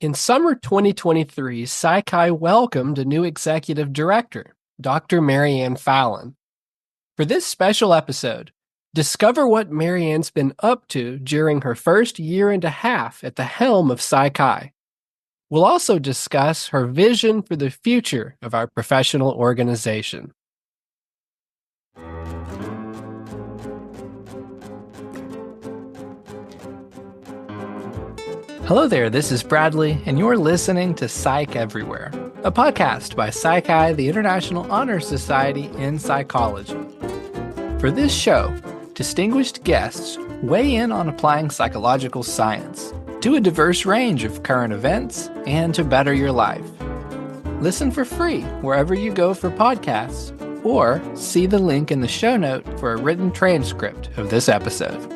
In summer 2023, Psi Chi welcomed a new executive director, Dr. Marianne Fallon. For this special episode, discover what Marianne's been up to during her first year and a half at the helm of Psi Chi. We'll also discuss her vision for the future of our professional organization. Hello there, this is Bradley, and you're listening to Psych Everywhere, a podcast by Psi Chi, the International Honor Society in Psychology. For this show, distinguished guests weigh in on applying psychological science to a diverse range of current events and to better your life. Listen for free wherever you go for podcasts, or see the link in the show note for a written transcript of this episode.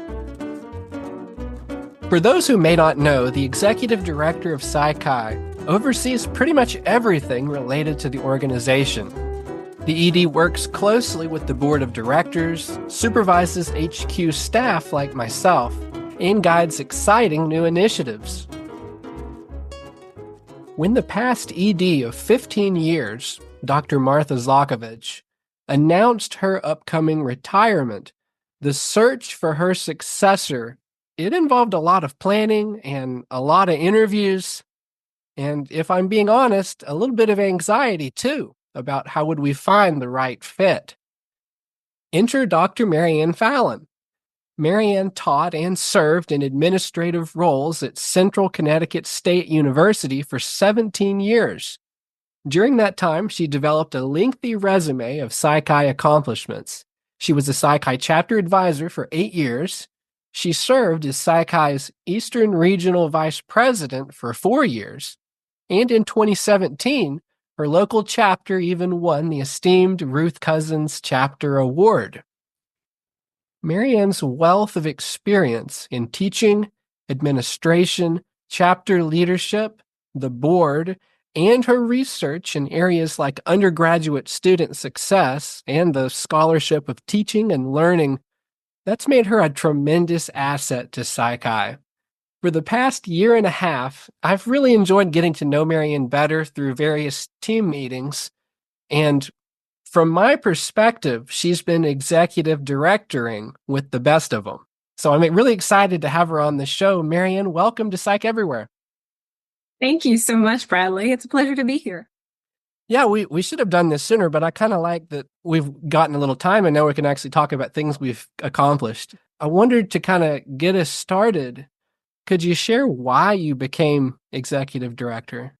For those who may not know, the executive director of Psi Chi oversees pretty much everything related to the organization. The ED works closely with the board of directors, supervises HQ staff like myself, and guides exciting new initiatives. When the past ED of 15 years, Dr. Martha Zlakovich, announced her upcoming retirement, the search for her successor, it involved a lot of planning and a lot of interviews, and if I'm being honest, a little bit of anxiety too about how would we find the right fit. Enter Dr. Marianne Fallon. Marianne taught and served in administrative roles at Central Connecticut State University for 17 years. During that time, she developed a lengthy resume of Psi Chi accomplishments. She was a Psi Chi chapter advisor for 8 years. She served as Psi Chi's Eastern Regional Vice President for 4 years, and in 2017, her local chapter even won the esteemed Ruth Cousins Chapter Award. Marianne's wealth of experience in teaching, administration, chapter leadership, the board, and her research in areas like undergraduate student success and the scholarship of teaching and learning, that's made her a tremendous asset to Psi Chi. For the past year and a half, I've really enjoyed getting to know Marianne better through various team meetings, and from my perspective, she's been executive directoring with the best of them. So I'm really excited to have her on the show. Marianne, welcome to Psych Everywhere. Thank you so much, Bradley. It's a pleasure to be here. Yeah, we should have done this sooner, but I kind of like that we've gotten a little time and now we can actually talk about things we've accomplished. I wondered, to kind of get us started, could you share why you became executive director?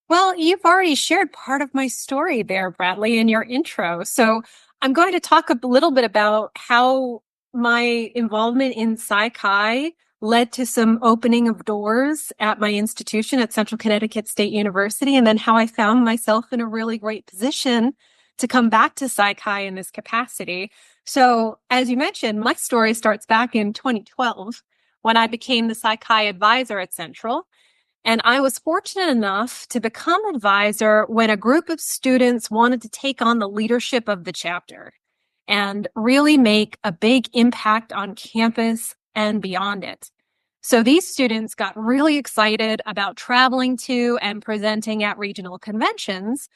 Well, you've already shared part of my story there, Bradley, in your intro. So I'm going to talk a little bit about how my involvement in Psi Chi led to some opening of doors at my institution at Central Connecticut State University, and then how I found myself in a really great position to come back to Psi Chi in this capacity. So, as you mentioned, my story starts back in 2012 when I became the Psi Chi advisor at Central. And I was fortunate enough to become advisor when a group of students wanted to take on the leadership of the chapter and really make a big impact on campus and beyond it. So these students got really excited about traveling to and presenting at regional conventions.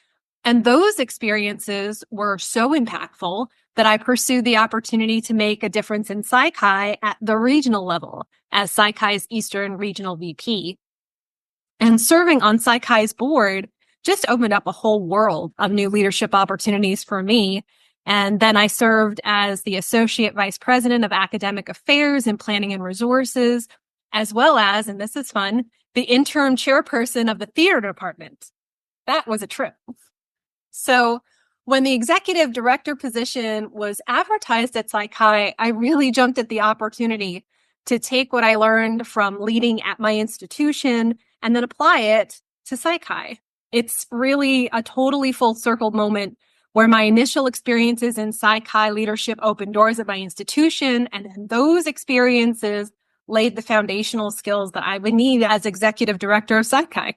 And those experiences were so impactful that I pursued the opportunity to make a difference in Psi Chi at the regional level as Psi Chi's Eastern Regional VP. And serving on Psi Chi's board just opened up a whole world of new leadership opportunities for me. And then I served as the Associate Vice President of Academic Affairs and Planning and Resources, as well as, and this is fun, the interim chairperson of the theater department. That was a trip. So when the executive director position was advertised at Psi Chi, I really jumped at the opportunity to take what I learned from leading at my institution and then apply it to Psi Chi. It's really a totally full circle moment where my initial experiences in Psi Chi leadership opened doors at my institution, and then those experiences laid the foundational skills that I would need as executive director of Psi Chi.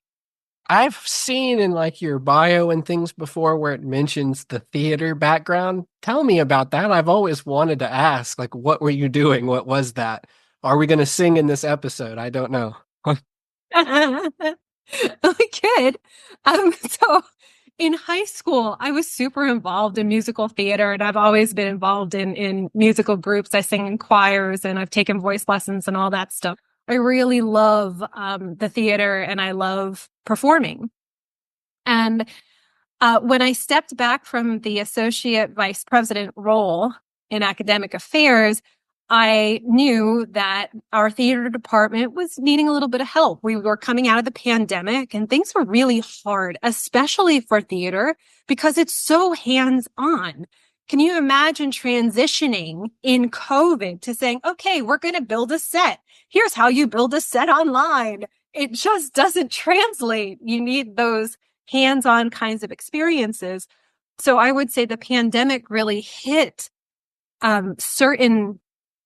I've seen in like your bio and things before where it mentions the theater background. Tell me about that. I've always wanted to ask, like, what were you doing? What was that? Are we going to sing in this episode? I don't know. I kid. So in high school, I was super involved in musical theater, and I've always been involved in musical groups. I sing in choirs, and I've taken voice lessons and all that stuff. I really love the theater, and I love performing. And when I stepped back from the associate vice president role in academic affairs, I knew that our theater department was needing a little bit of help. We were coming out of the pandemic and things were really hard, especially for theater because it's so hands-on. Can you imagine transitioning in COVID to saying, okay, we're going to build a set. Here's how you build a set online. It just doesn't translate. You need those hands-on kinds of experiences. So I would say the pandemic really hit certain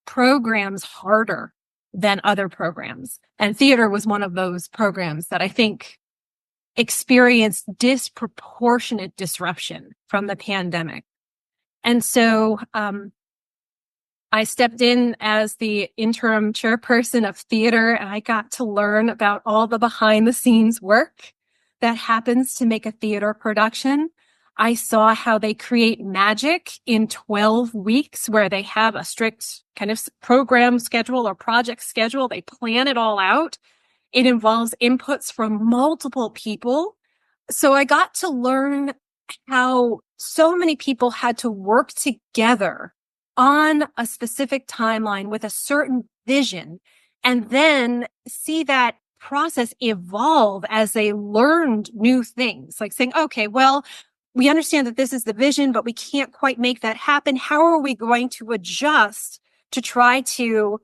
programs harder than other programs. And theater was one of those programs that I think experienced disproportionate disruption from the pandemic. And so I stepped in as the interim chairperson of theater, and I got to learn about all the behind the scenes work that happens to make a theater production. I saw how they create magic in 12 weeks where they have a strict kind of program schedule or project schedule. They plan it all out. It involves inputs from multiple people. So I got to learn how so many people had to work together on a specific timeline with a certain vision and then see that process evolve as they learned new things, like saying, okay, well, we understand that this is the vision, but we can't quite make that happen. How are we going to adjust to try to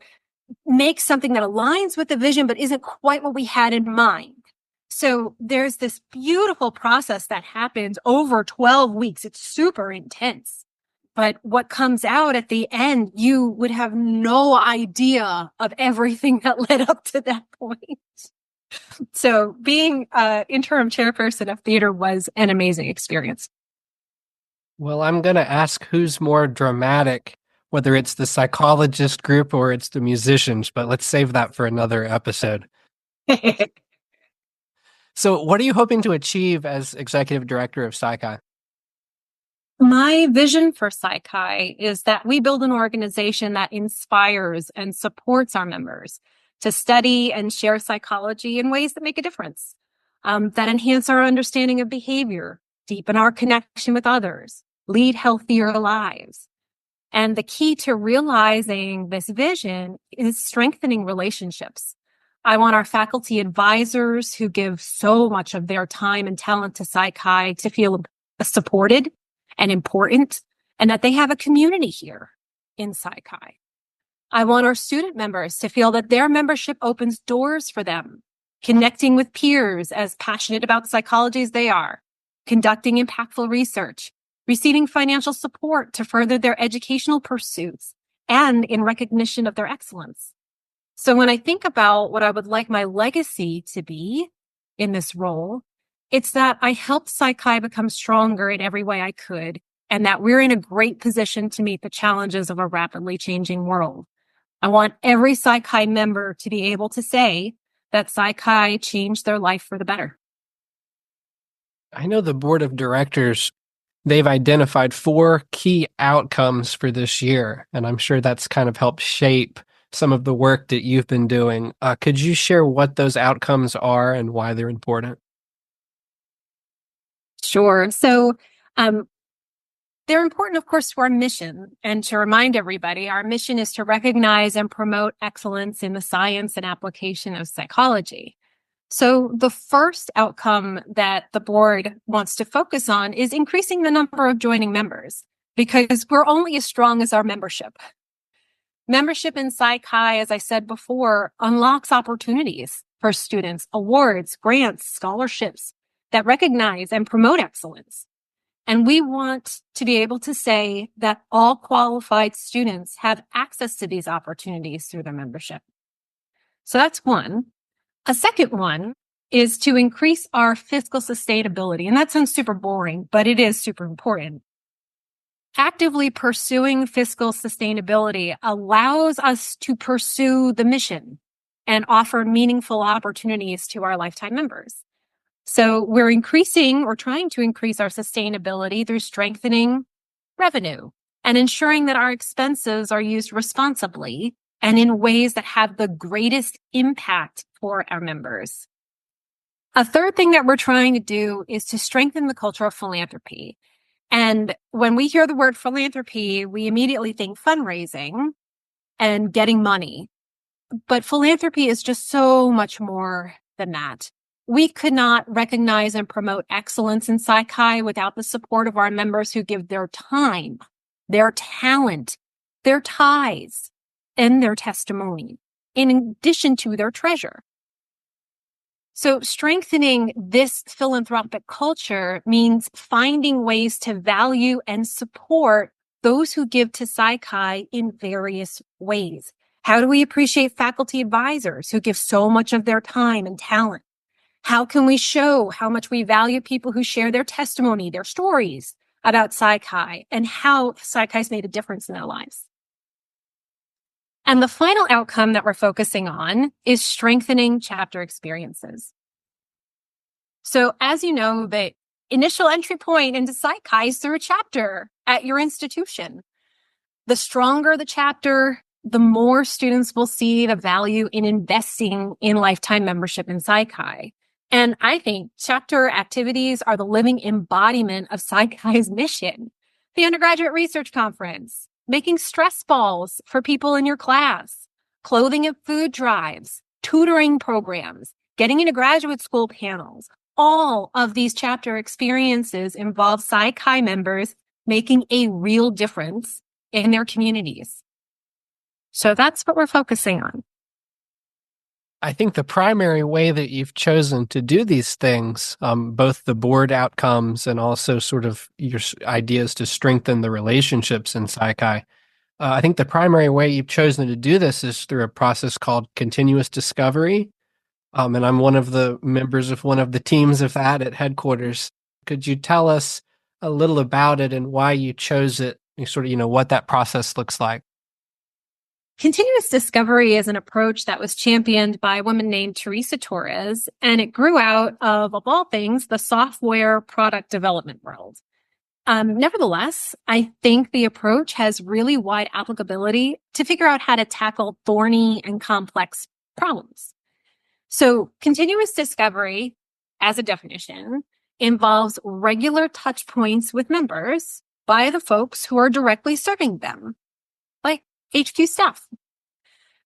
make something that aligns with the vision, but isn't quite what we had in mind? So there's this beautiful process that happens over 12 weeks. It's super intense. But what comes out at the end, you would have no idea of everything that led up to that point. So being interim chairperson of theater was an amazing experience. Well, I'm going to ask who's more dramatic, whether it's the psychologist group or it's the musicians, but let's save that for another episode. So, what are you hoping to achieve as executive director of Psi Chi? My vision for Psi Chi is that we build an organization that inspires and supports our members to study and share psychology in ways that make a difference, that enhance our understanding of behavior, deepen our connection with others, lead healthier lives. And the key to realizing this vision is strengthening relationships. I want our faculty advisors who give so much of their time and talent to Psi Chi to feel supported and important, and that they have a community here in Psi Chi. I want our student members to feel that their membership opens doors for them, connecting with peers as passionate about psychology as they are, conducting impactful research, receiving financial support to further their educational pursuits, and in recognition of their excellence. So when I think about what I would like my legacy to be in this role, it's that I helped Psi Chi become stronger in every way I could, and that we're in a great position to meet the challenges of a rapidly changing world. I want every Psi Chi member to be able to say that Psi Chi changed their life for the better. I know the board of directors, they've identified 4 key outcomes for this year, and I'm sure that's kind of helped shape some of the work that you've been doing. Could you share what those outcomes are and why they're important? Sure. So, they're important, of course, to our mission. And to remind everybody, our mission is to recognize and promote excellence in the science and application of psychology. So the first outcome that the board wants to focus on is increasing the number of joining members, because we're only as strong as our membership. Membership in Psi Chi, as I said before, unlocks opportunities for students, awards, grants, scholarships that recognize and promote excellence. And we want to be able to say that all qualified students have access to these opportunities through their membership. So that's one. A second one is to increase our fiscal sustainability. And that sounds super boring, but it is super important. Actively pursuing fiscal sustainability allows us to pursue the mission and offer meaningful opportunities to our lifetime members. So we're increasing or trying to increase our sustainability through strengthening revenue and ensuring that our expenses are used responsibly and in ways that have the greatest impact for our members. A third thing that we're trying to do is to strengthen the culture of philanthropy. And when we hear the word philanthropy, we immediately think fundraising and getting money. But philanthropy is just so much more than that. We could not recognize and promote excellence in Psi Chi without the support of our members who give their time, their talent, their ties, and their testimony, in addition to their treasure. So strengthening this philanthropic culture means finding ways to value and support those who give to Psi Chi in various ways. How do we appreciate faculty advisors who give so much of their time and talent? How can we show how much we value people who share their testimony, their stories about Psi Chi, and how Psi Chi's made a difference in their lives? And the final outcome that we're focusing on is strengthening chapter experiences. So as you know, the initial entry point into Psi Chi is through a chapter at your institution. The stronger the chapter, the more students will see the value in investing in lifetime membership in Psi Chi. And I think chapter activities are the living embodiment of Psi Chi's mission. The undergraduate research conference, making stress balls for people in your class, clothing and food drives, tutoring programs, getting into graduate school panels. All of these chapter experiences involve Psi Chi members making a real difference in their communities. So that's what we're focusing on. I think the primary way that you've chosen to do these things, both the board outcomes and also sort of your ideas to strengthen the relationships in Psi Chi, I think the primary way you've chosen to do this is through a process called continuous discovery. And I'm one of the members of one of the teams of that at headquarters. Could you tell us a little about it and why you chose it, sort of, what that process looks like? Continuous discovery is an approach that was championed by a woman named Teresa Torres, and it grew out of all things, the software product development world. Nevertheless, I think the approach has really wide applicability to figure out how to tackle thorny and complex problems. So continuous discovery, as a definition, involves regular touch points with members by the folks who are directly serving them, like HQ staff.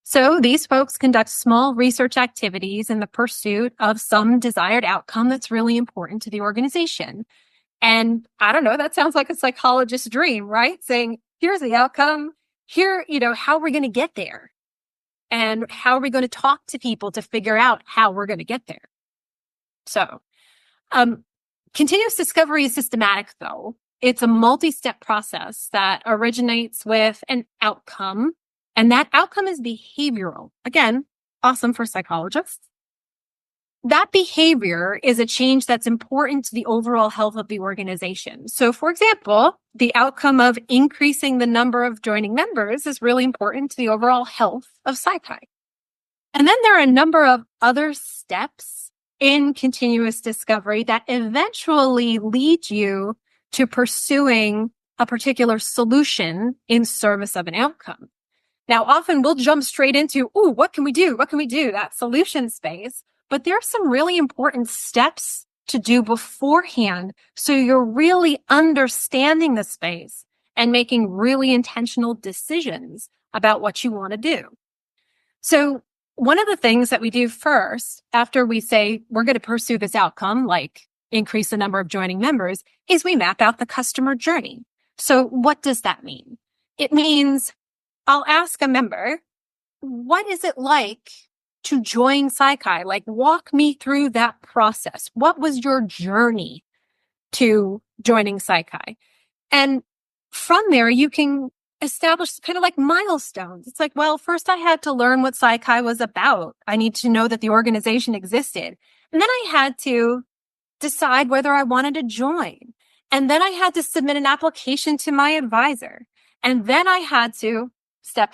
So these folks conduct small research activities in the pursuit of some desired outcome that's really important to the organization. And I don't know, that sounds like a psychologist's dream, right? Saying, here's the outcome, here, how we're going to get there. And how are we going to talk to people to figure out how we're going to get there? So, continuous discovery is systematic, though. It's a multi-step process that originates with an outcome, and that outcome is behavioral. Again, awesome for psychologists. That behavior is a change that's important to the overall health of the organization. So, for example, the outcome of increasing the number of joining members is really important to the overall health of Psi Chi. And then there are a number of other steps in continuous discovery that eventually lead you to pursuing a particular solution in service of an outcome. Now, often we'll jump straight into, what can we do? What can we do? That solution space. But there are some really important steps to do beforehand. So you're really understanding the space and making really intentional decisions about what you want to do. So one of the things that we do first, after we say we're going to pursue this outcome, like increase the number of joining members, is we map out the customer journey. So what does that mean? It means I'll ask a member, what is it like to join Psi Chi? Like, walk me through that process. What was your journey to joining Psi Chi? And from there, you can establish kind of like milestones. It's like, well, first I had to learn what Psi Chi was about. I need to know that the organization existed. And then I had to decide whether I wanted to join. And then I had to submit an application to my advisor. And then I had to step.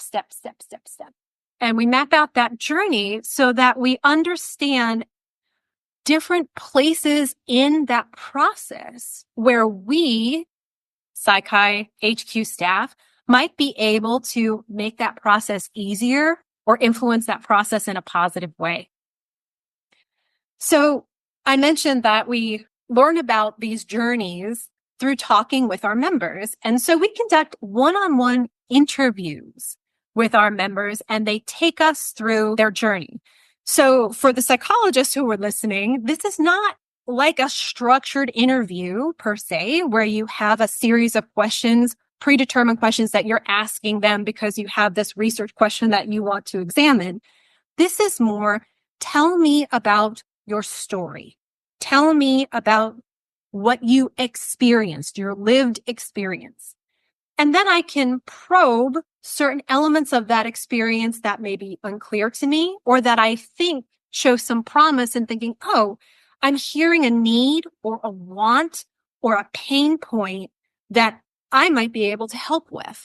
And we map out that journey so that we understand different places in that process where we, Psi Chi HQ staff, might be able to make that process easier or influence that process in a positive way. So I mentioned that we learn about these journeys through talking with our members. And so we conduct one-on-one interviews with our members, and they take us through their journey. So for the psychologists who are listening, this is not like a structured interview per se, where you have a series of questions, predetermined questions that you're asking them because you have this research question that you want to examine. This is more, tell me about your story. Tell me about what you experienced, your lived experience. And then I can probe certain elements of that experience that may be unclear to me or that I think show some promise in thinking, oh, I'm hearing a need or a want or a pain point that I might be able to help with.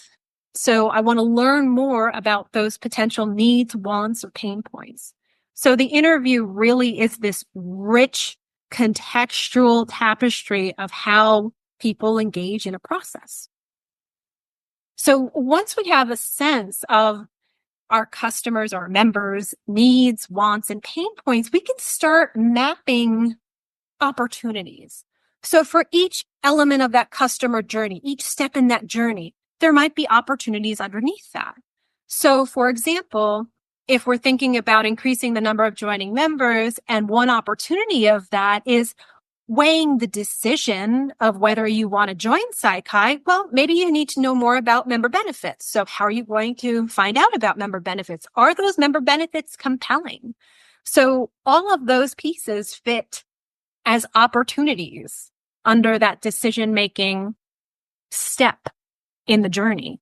So I want to learn more about those potential needs, wants, or pain points. So the interview really is this rich contextual tapestry of how people engage in a process. So once we have a sense of our customers, our members' needs, wants, and pain points, we can start mapping opportunities. So for each element of that customer journey, each step in that journey, there might be opportunities underneath that. So for example, if we're thinking about increasing the number of joining members, and one opportunity of that is weighing the decision of whether you want to join Psi Chi, well, maybe you need to know more about member benefits. So how are you going to find out about member benefits? Are those member benefits compelling? So all of those pieces fit as opportunities under that decision-making step in the journey.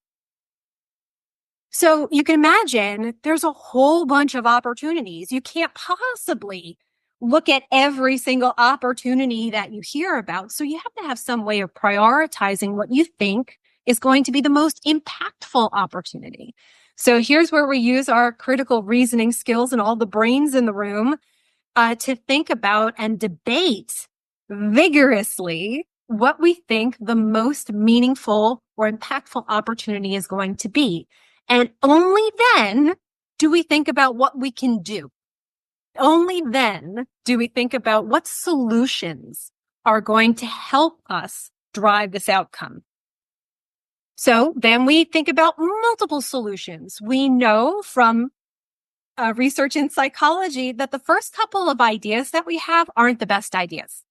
So you can imagine there's a whole bunch of opportunities. You can't possibly look at every single opportunity that you hear about. So you have to have some way of prioritizing what you think is going to be the most impactful opportunity. So here's where we use our critical reasoning skills and all the brains in the room to think about and debate vigorously what we think the most meaningful or impactful opportunity is going to be. And only then do we think about what we can do. Only then do we think about what solutions are going to help us drive this outcome. So then we think about multiple solutions. We know from research in psychology that the first couple of ideas that we have aren't the best ideas.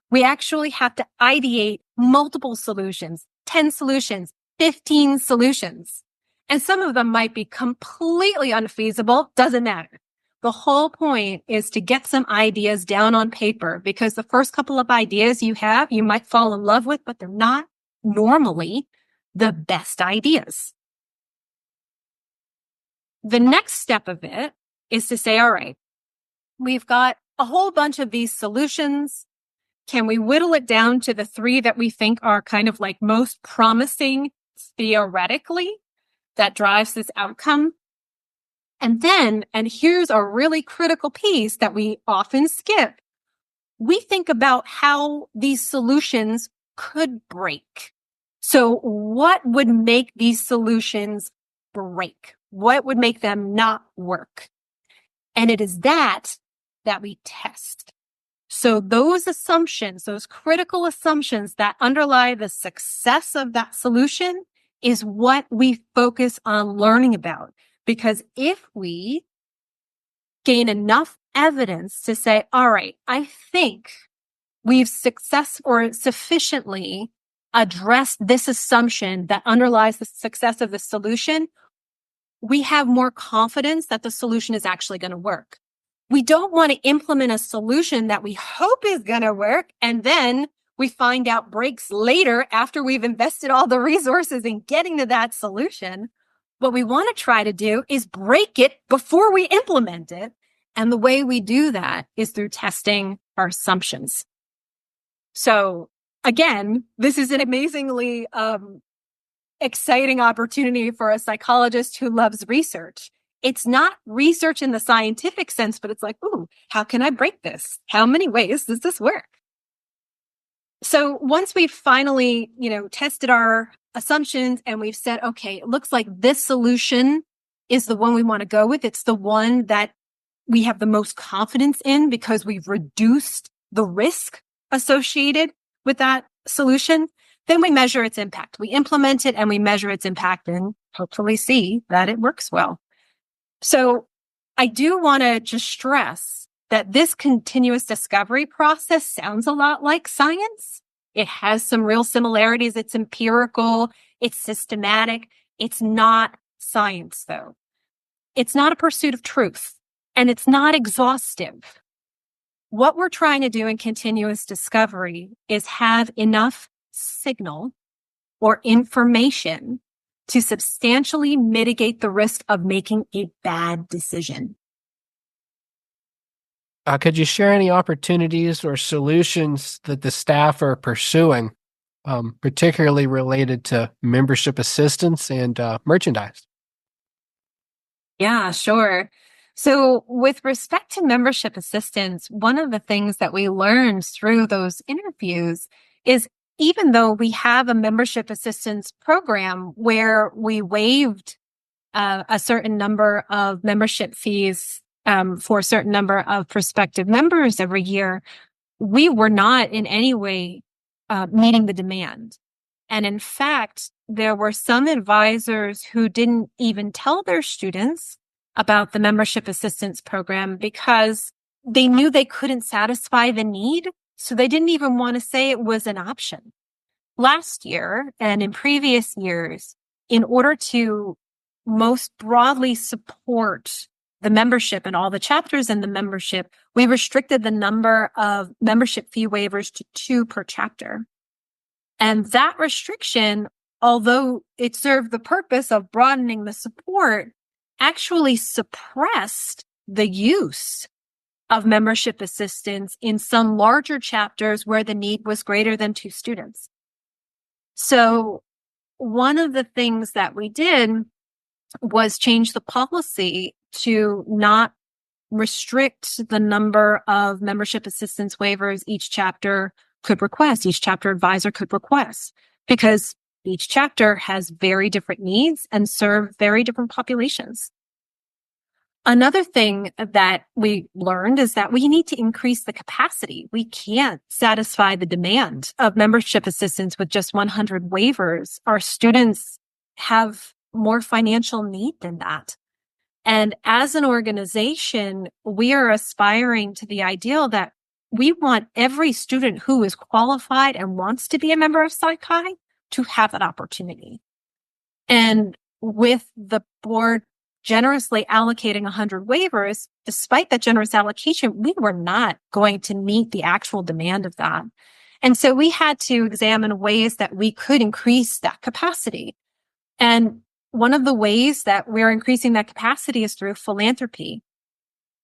We actually have to ideate multiple solutions, 10 solutions, 15 solutions. And some of them might be completely unfeasible. Doesn't matter. The whole point is to get some ideas down on paper, because the first couple of ideas you have, you might fall in love with, but they're not normally the best ideas. The next step of it is to say, all right, we've got a whole bunch of these solutions. Can we whittle it down to the 3 that we think are kind of like most promising theoretically that drives this outcome? And then, and here's a really critical piece that we often skip, we think about how these solutions could break. So what would make these solutions break? What would make them not work? And it is that we test. So those assumptions, those critical assumptions that underlie the success of that solution is what we focus on learning about. Because if we gain enough evidence to say, all right, I think we've sufficiently addressed this assumption that underlies the success of the solution, we have more confidence that the solution is actually going to work. We don't want to implement a solution that we hope is going to work, and then we find out breaks later after we've invested all the resources in getting to that solution. What we want to try to do is break it before we implement it. And the way we do that is through testing our assumptions. So again, this is an amazingly exciting opportunity for a psychologist who loves research. It's not research in the scientific sense, but it's like, ooh, how can I break this? How many ways does this work? So once we've finally, tested our assumptions and we've said, okay, it looks like this solution is the one we want to go with. It's the one that we have the most confidence in because we've reduced the risk associated with that solution. Then we measure its impact. We implement it and we measure its impact and hopefully see that it works well. So I do want to just stress that this continuous discovery process sounds a lot like science. It has some real similarities. It's empirical. It's systematic. It's not science, though. It's not a pursuit of truth, and it's not exhaustive. What we're trying to do in continuous discovery is have enough signal or information to substantially mitigate the risk of making a bad decision. Could you share any opportunities or solutions that the staff are pursuing, particularly related to membership assistance and merchandise? Yeah, sure. So with respect to membership assistance, one of the things that we learned through those interviews is even though we have a membership assistance program where we waived a certain number of membership fees for a certain number of prospective members every year, we were not in any way meeting the demand. And in fact, there were some advisors who didn't even tell their students about the membership assistance program because they knew they couldn't satisfy the need. So they didn't even want to say it was an option. Last year and in previous years, in order to most broadly support the membership and all the chapters in the membership, we restricted the number of membership fee waivers to 2 per chapter. And that restriction, although it served the purpose of broadening the support, actually suppressed the use of membership assistance in some larger chapters where the need was greater than 2 students. So one of the things that we did was change the policy to not restrict the number of membership assistance waivers each chapter could request, each chapter advisor could request, because each chapter has very different needs and serve very different populations. Another thing that we learned is that we need to increase the capacity. We can't satisfy the demand of membership assistance with just 100 waivers. Our students have more financial need than that. And as an organization, we are aspiring to the ideal that we want every student who is qualified and wants to be a member of Psi Chi to have that opportunity. And with the board generously allocating 100 waivers, despite that generous allocation, we were not going to meet the actual demand of that. And so we had to examine ways that we could increase that capacity. And one of the ways that we're increasing that capacity is through philanthropy.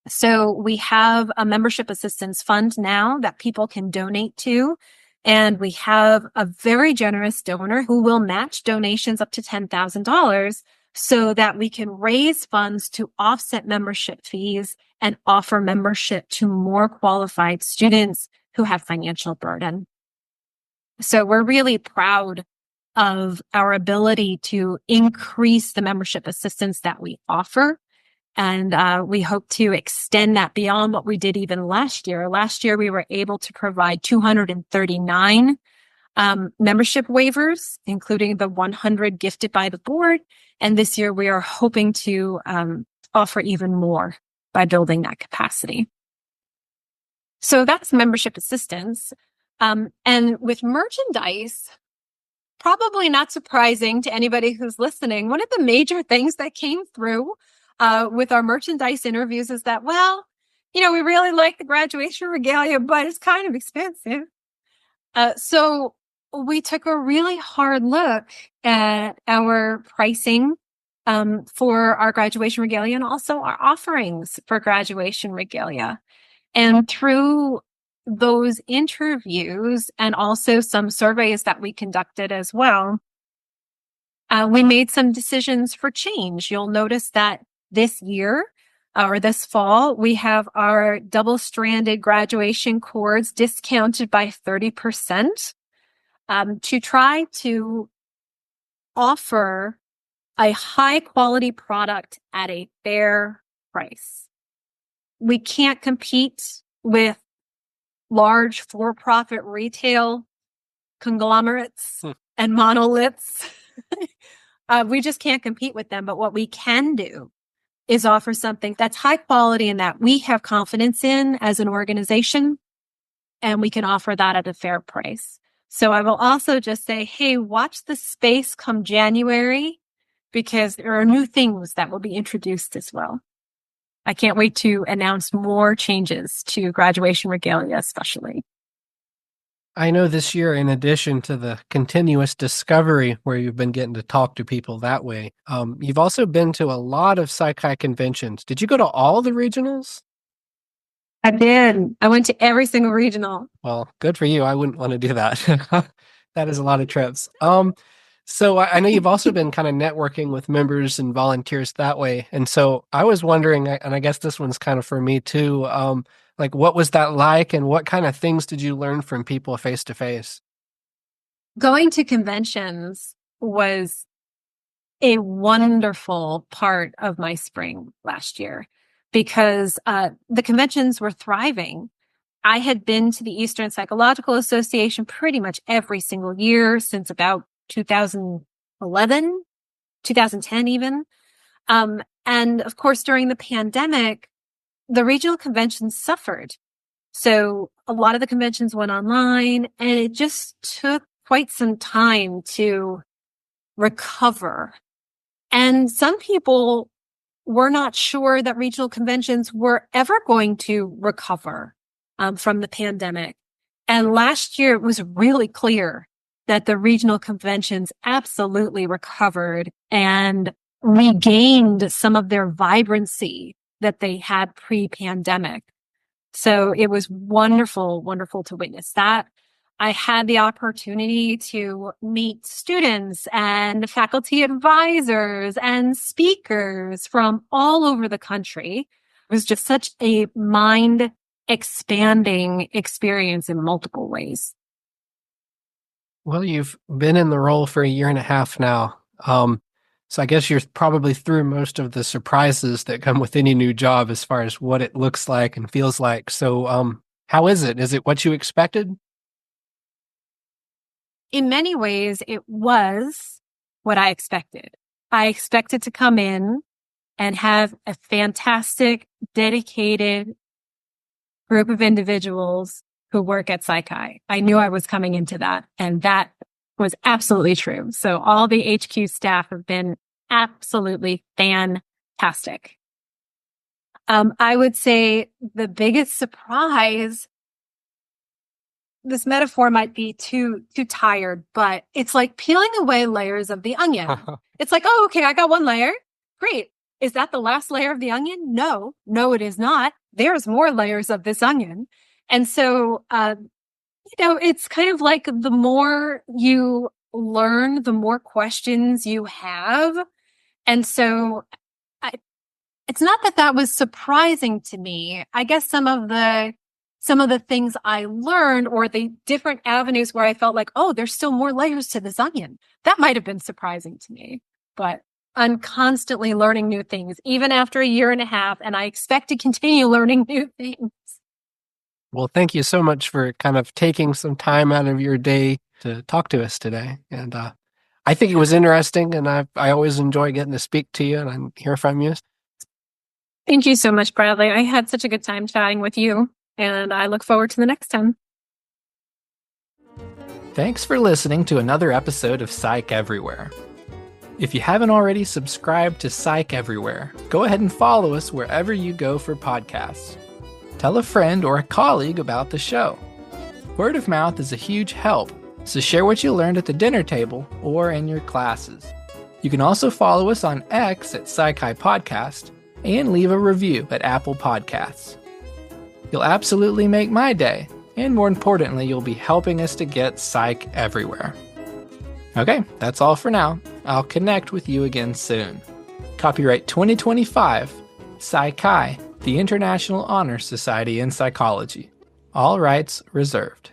So we have a membership assistance fund now that people can donate to. And we have a very generous donor who will match donations up to $10,000 so that we can raise funds to offset membership fees and offer membership to more qualified students who have financial burden. So we're really proud of our ability to increase the membership assistance that we offer. And we hope to extend that beyond what we did even last year. Last year, we were able to provide 239 membership waivers, including the 100 gifted by the board. And this year, we are hoping to offer even more by building that capacity. So that's membership assistance. And with merchandise, probably not surprising to anybody who's listening, one of the major things that came through with our merchandise interviews is that, well, we really like the graduation regalia, but it's kind of expensive. So we took a really hard look at our pricing for our graduation regalia and also our offerings for graduation regalia. And through those interviews and also some surveys that we conducted as well, we made some decisions for change. You'll notice that this year or this fall, we have our double-stranded graduation cords discounted by 30% to try to offer a high quality product at a fair price. We can't compete with large for-profit retail conglomerates and monoliths. We just can't compete with them. But what we can do is offer something that's high quality and that we have confidence in as an organization, and we can offer that at a fair price. So I will also just say, hey, watch the space come January, because there are new things that will be introduced as well. I can't wait to announce more changes to graduation regalia, especially. I know this year, in addition to the continuous discovery where you've been getting to talk to people that way, you've also been to a lot of Psi Chi conventions. Did you go to all the regionals? I did. I went to every single regional. Well, good for you. I wouldn't want to do that. That is a lot of trips. So I know you've also been kind of networking with members and volunteers that way. And so I was wondering, and I guess this one's kind of for me too, like what was that like and what kind of things did you learn from people face to face? Going to conventions was a wonderful part of my spring last year because the conventions were thriving. I had been to the Eastern Psychological Association pretty much every single year since about 2011, 2010 even. And of course, during the pandemic, the regional conventions suffered. So a lot of the conventions went online, and it just took quite some time to recover. And some people were not sure that regional conventions were ever going to recover from the pandemic. And last year, it was really clear that the regional conventions absolutely recovered and regained some of their vibrancy that they had pre-pandemic. So it was wonderful, wonderful to witness that. I had the opportunity to meet students and faculty advisors and speakers from all over the country. It was just such a mind expanding experience in multiple ways. Well, you've been in the role for a year and a half now. So I guess you're probably through most of the surprises that come with any new job as far as what it looks like and feels like. So how is it? Is it what you expected? In many ways, it was what I expected. I expected to come in and have a fantastic, dedicated group of individuals who work at Psi Chi. I knew I was coming into that, and that was absolutely true. So all the HQ staff have been absolutely fantastic. I would say the biggest surprise, this metaphor might be too tired, but it's like peeling away layers of the onion. It's like, oh, okay, I got one layer. Great. Is that the last layer of the onion? No, it is not. There's more layers of this onion. And so, it's kind of like the more you learn, the more questions you have. And so it's not that was surprising to me. I guess some of the things I learned, or the different avenues where I felt like, oh, there's still more layers to this onion, that might have been surprising to me. But I'm constantly learning new things, even after a year and a half, and I expect to continue learning new things. Well, thank you so much for kind of taking some time out of your day to talk to us today. And I think it was interesting, and I always enjoy getting to speak to you and hear from you. Thank you so much, Bradley. I had such a good time chatting with you, and I look forward to the next time. Thanks for listening to another episode of Psych Everywhere. If you haven't already subscribed to Psych Everywhere, go ahead and follow us wherever you go for podcasts. Tell a friend or a colleague about the show. Word of mouth is a huge help, so share what you learned at the dinner table or in your classes. You can also follow us on X at Psi Chi Podcast and leave a review at Apple Podcasts. You'll absolutely make my day, and more importantly, you'll be helping us to get Psych everywhere. Okay, that's all for now. I'll connect with you again soon. Copyright 2025, Psi Chi, the International Honor Society in Psychology. All rights reserved.